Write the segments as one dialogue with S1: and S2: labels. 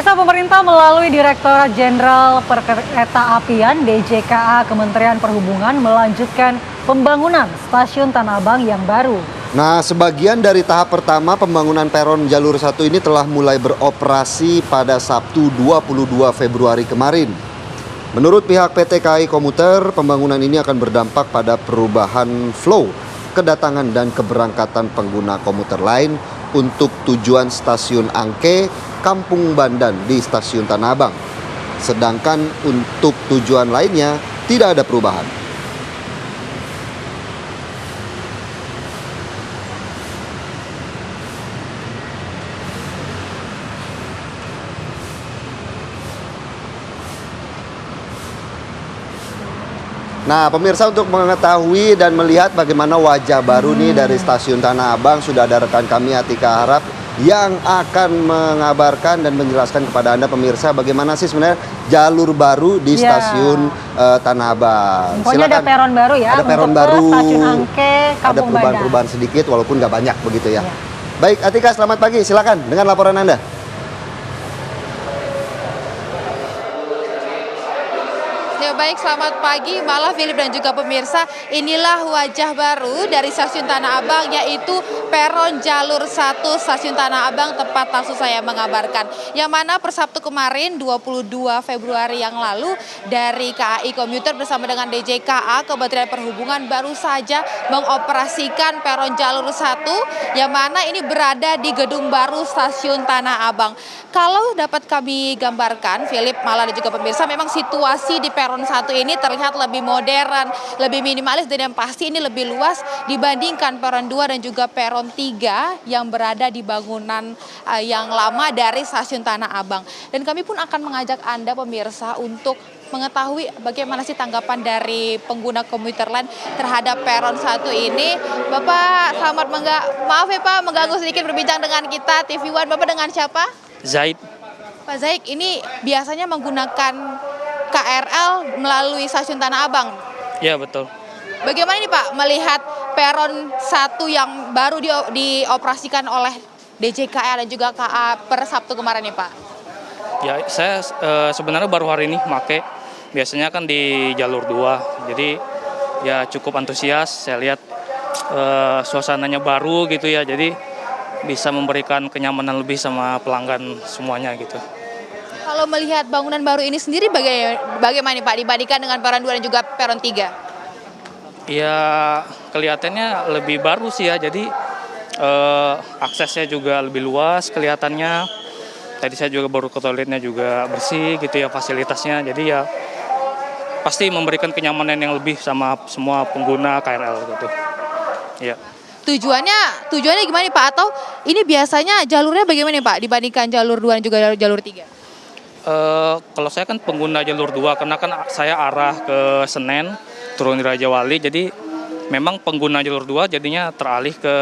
S1: Pemirsa, pemerintah melalui Direktorat Jenderal Perkeretaapian (DJKA) Kementerian Perhubungan melanjutkan pembangunan stasiun Tanah Abang yang baru.
S2: Nah, sebagian dari tahap pertama pembangunan peron jalur 1 ini telah mulai beroperasi pada Sabtu 22 Februari kemarin. Menurut pihak PT KAI Komuter, pembangunan ini akan berdampak pada perubahan flow, kedatangan dan keberangkatan pengguna komuter lain untuk tujuan stasiun Angke, Kampung Bandan di stasiun Tanah Abang. Sedangkan untuk tujuan lainnya tidak ada perubahan. Nah, pemirsa, untuk mengetahui dan melihat bagaimana wajah baru nih dari stasiun Tanah Abang, sudah ada rekan kami Atika Harap yang akan mengabarkan dan menjelaskan kepada Anda pemirsa bagaimana sih sebenarnya jalur baru di stasiun Tanah Abang.
S1: Pokoknya ada peron baru ya.
S2: Ada peron baru,
S1: stasiun Angke, Kampung
S2: ada perubahan-perubahan sedikit walaupun nggak banyak begitu ya. Baik, Atika, selamat pagi. Silakan dengan laporan Anda.
S3: Ya baik, selamat pagi Mala, Philip dan juga pemirsa. Inilah wajah baru dari stasiun Tanah Abang, yaitu peron jalur 1 stasiun Tanah Abang, tempat langsung saya mengabarkan. Yang mana per Sabtu kemarin 22 Februari yang lalu dari KAI Komuter bersama dengan DJKA Kementerian Perhubungan baru saja mengoperasikan peron jalur 1 yang mana ini berada di gedung baru stasiun Tanah Abang. Kalau dapat kami gambarkan, Philip, Mala dan juga pemirsa, memang situasi di peron 1 ini terlihat lebih modern, lebih minimalis, dan yang pasti ini lebih luas dibandingkan peron 2 dan juga peron 3 yang berada di bangunan yang lama dari stasiun Tanah Abang. Dan kami pun akan mengajak Anda pemirsa untuk mengetahui bagaimana sih tanggapan dari pengguna komuter lain terhadap peron 1 ini. Bapak, selamat maaf ya Pak, mengganggu sedikit berbincang dengan kita TV One. Bapak dengan siapa?
S4: Zaid.
S3: Pak Zaid, ini biasanya menggunakan KRL melalui stasiun Tanah Abang.
S4: Ya, betul.
S3: Bagaimana nih Pak melihat peron 1 yang baru dioperasikan oleh DJKA dan juga KA per Sabtu kemarin nih Pak?
S4: Ya, saya sebenarnya baru hari ini make. Biasanya kan di jalur 2. Jadi ya cukup antusias. Saya lihat suasananya baru gitu ya. Jadi bisa memberikan kenyamanan lebih sama pelanggan semuanya gitu.
S3: Kalau melihat bangunan baru ini sendiri bagaimana nih Pak dibandingkan dengan peron 2 dan juga peron 3?
S4: Ya, kelihatannya lebih baru sih ya. Jadi aksesnya juga lebih luas kelihatannya. Tadi saya juga baru ke toiletnya juga bersih gitu ya fasilitasnya. Jadi ya pasti memberikan kenyamanan yang lebih sama semua pengguna KRL gitu. Ya.
S3: Tujuannya gimana nih Pak? Atau ini biasanya jalurnya bagaimana nih Pak dibandingkan jalur 2 dan juga jalur 3?
S4: Kalau saya kan pengguna jalur 2 karena kan saya arah ke Senen, turun di Raja Wali, jadi memang pengguna jalur 2 jadinya teralih ke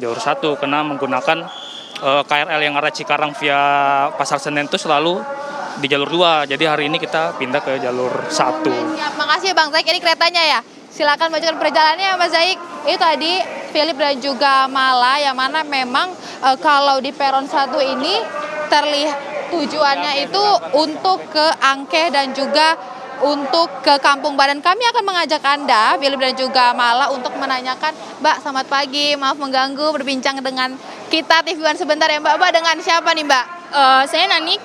S4: jalur 1 karena menggunakan KRL yang arah Cikarang via Pasar Senen itu selalu di jalur 2. Jadi hari ini kita pindah ke jalur 1.
S3: Siap, makasih Bang Zaik, ini keretanya ya. Silakan bacakan perjalanannya Mas Zaik. Itu tadi Philip dan juga Mala yang mana memang kalau di peron 1 ini terlihat tujuannya itu untuk ke Angke dan juga untuk ke Kampung Bandan. Kami akan mengajak Anda, Philip dan juga Mala, untuk menanyakan, Mbak, selamat pagi, maaf mengganggu, berbincang dengan kita TV One sebentar ya Mbak. Mbak, dengan siapa nih Mbak?
S5: Saya Nanik.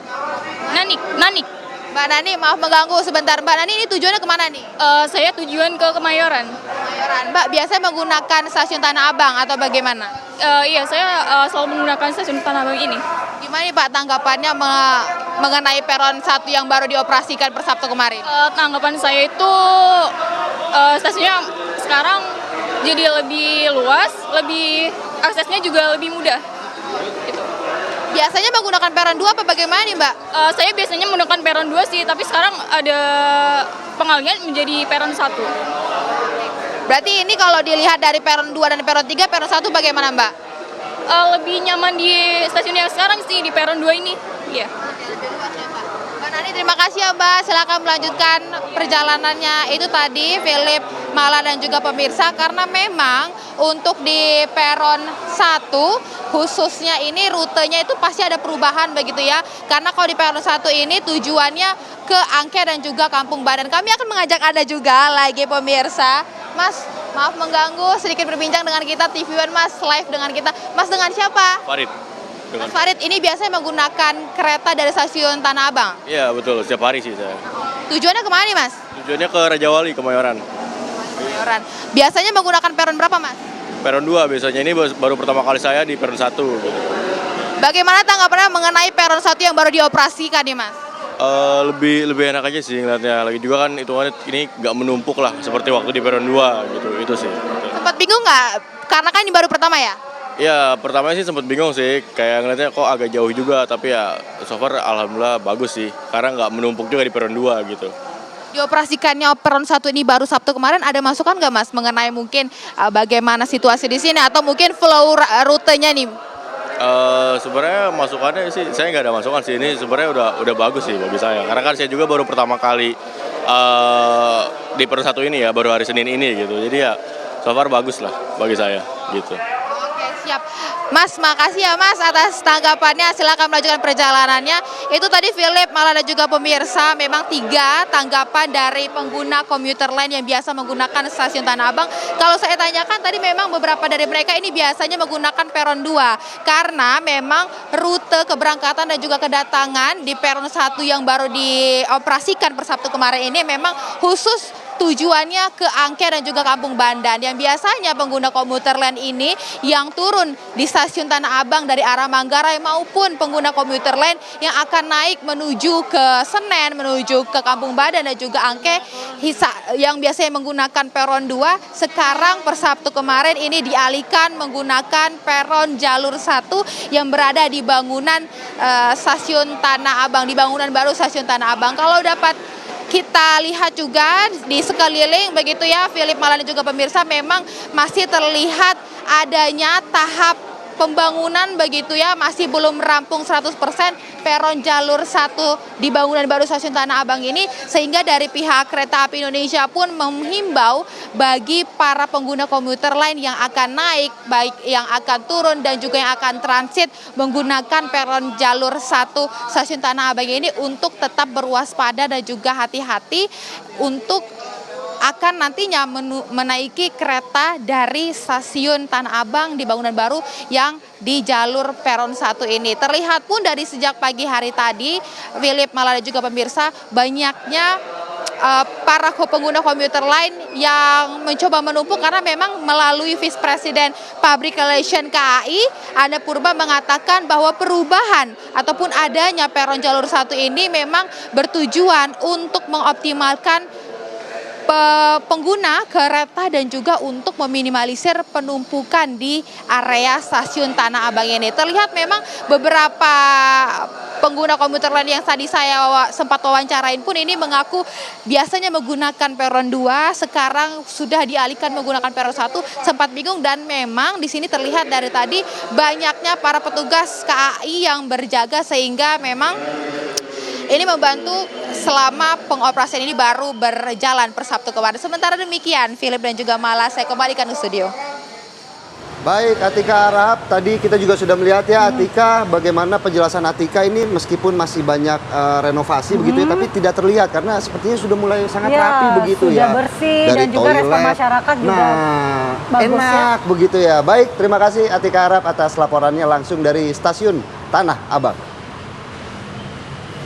S3: Mbak Nani, maaf mengganggu sebentar. Mbak Nani, ini tujuannya kemana nih?
S5: Saya tujuan ke Kemayoran.
S3: Mbak, biasanya menggunakan stasiun Tanah Abang atau bagaimana?
S5: Iya, saya selalu menggunakan stasiun Tanah Abang ini.
S3: Gimana nih Pak tanggapannya mengenai peron 1 yang baru dioperasikan per Sabtu kemarin?
S5: Tanggapan saya itu stasiunnya sekarang jadi lebih luas, aksesnya juga lebih mudah. Gitu.
S3: Biasanya menggunakan peron 2 apa bagaimana nih Mbak?
S5: Saya biasanya menggunakan peron 2 sih, tapi sekarang ada pengalihan menjadi peron 1.
S3: Berarti ini kalau dilihat dari peron 2 dan peron 3, peron 1 bagaimana Mbak?
S5: Lebih nyaman di stasiun yang sekarang sih, di peron 2 ini. Iya.
S3: Mbak Nani, terima kasih ya Mbak. Silakan melanjutkan perjalanannya. Itu tadi Philip, Mala dan juga pemirsa, karena memang untuk di peron 1 khususnya ini rutenya itu pasti ada perubahan begitu ya. Karena kalau di peron 1 ini tujuannya ke Angke dan juga Kampung Badan. Kami akan mengajak Anda juga lagi pemirsa. Mas, maaf mengganggu, sedikit berbincang dengan kita TV One Mas, live dengan kita. Mas, dengan siapa?
S6: Farid.
S3: Mas Farid, ini biasanya menggunakan kereta dari stasiun Tanah Abang.
S6: Iya betul, setiap hari sih saya.
S3: Tujuannya kemana nih Mas?
S6: Tujuannya ke Raja Wali, Kemayoran.
S3: Kemayoran. Biasanya menggunakan peron berapa Mas?
S6: Peron 2 biasanya, ini baru pertama kali saya di peron 1. Gitu.
S3: Bagaimana tanggapannya mengenai peron 1 yang baru dioperasikan nih Mas?
S6: Lebih enak aja sih ngeliatnya. Lagi juga kan hitungannya ini nggak menumpuk lah seperti waktu di peron 2 gitu. Itu sih.
S3: Sempat bingung nggak? Karena kan ini baru pertama ya?
S6: Ya pertamanya sih sempat bingung sih, kayak ngeliatnya kok agak jauh juga, tapi ya so far alhamdulillah bagus sih, karena nggak menumpuk juga di peron 2 gitu.
S3: Dioperasikannya peron 1 ini baru Sabtu kemarin, ada masukan nggak Mas mengenai mungkin bagaimana situasi di sini atau mungkin flow rutenya nih?
S6: Sebenarnya masukannya sih saya nggak ada masukan sih, ini sebenarnya udah bagus sih bagi saya, karena kan saya juga baru pertama kali di peron 1 ini ya, baru hari Senin ini gitu, jadi ya so far bagus lah bagi saya gitu.
S3: Siap. Mas, makasih ya Mas atas tanggapannya. Silakan melanjutkan perjalanannya. Itu tadi Philip, Mala dan juga pemirsa. Memang 3 tanggapan dari pengguna komuter lain yang biasa menggunakan stasiun Tanah Abang. Kalau saya tanyakan tadi memang beberapa dari mereka ini biasanya menggunakan peron 2. Karena memang rute keberangkatan dan juga kedatangan di peron 1 yang baru dioperasikan per Sabtu kemarin ini memang khusus tujuannya ke Angke dan juga Kampung Bandan, yang biasanya pengguna komuter lain ini yang turun di stasiun Tanah Abang dari arah Manggarai maupun pengguna komuter lain yang akan naik menuju ke Senen, menuju ke Kampung Badan dan juga Angke yang biasanya menggunakan peron 2, sekarang per Sabtu kemarin ini dialihkan menggunakan peron jalur 1 yang berada di bangunan stasiun Tanah Abang, di bangunan baru stasiun Tanah Abang. Kalau dapat kita lihat juga di sekeliling begitu ya Philip, Mala dan juga pemirsa, memang masih terlihat adanya tahap pembangunan begitu ya, masih belum rampung 100% peron jalur 1 di bangunan baru stasiun Tanah Abang ini, sehingga dari pihak Kereta Api Indonesia pun menghimbau bagi para pengguna komuter lain yang akan naik, baik yang akan turun dan juga yang akan transit menggunakan peron jalur 1 stasiun Tanah Abang ini untuk tetap berwaspada dan juga hati-hati untuk akan nantinya menaiki kereta dari stasiun Tanah Abang di bangunan baru yang di jalur peron 1 ini. Terlihat pun dari sejak pagi hari tadi, Philip, Mala dan juga pemirsa, banyaknya para pengguna komuter lain yang mencoba menumpuk karena memang melalui Vice President Public Relation KAI, Ana Purba, mengatakan bahwa perubahan ataupun adanya peron jalur 1 ini memang bertujuan untuk mengoptimalkan pengguna kereta dan juga untuk meminimalisir penumpukan di area stasiun Tanah Abang ini. Terlihat memang beberapa pengguna komuter lain yang tadi saya sempat wawancarain pun ini mengaku biasanya menggunakan peron 2, sekarang sudah dialihkan menggunakan peron 1, sempat bingung, dan memang di sini terlihat dari tadi banyaknya para petugas KAI yang berjaga sehingga memang ini membantu selama pengoperasian ini baru berjalan per Sabtu kemarin. Sementara demikian, Philip dan juga Mala, saya kembalikan ke studio.
S2: Baik, Atika Arab, tadi kita juga sudah melihat ya Atika, bagaimana penjelasan Atika ini meskipun masih banyak renovasi begitu ya, tapi tidak terlihat karena sepertinya sudah mulai sangat rapi begitu
S1: sudah
S2: ya.
S1: bersih
S2: dari
S1: dan juga respon
S2: toilet.
S1: masyarakat juga bagus
S2: enak begitu ya. Baik, terima kasih Atika Arab atas laporannya langsung dari stasiun Tanah Abang.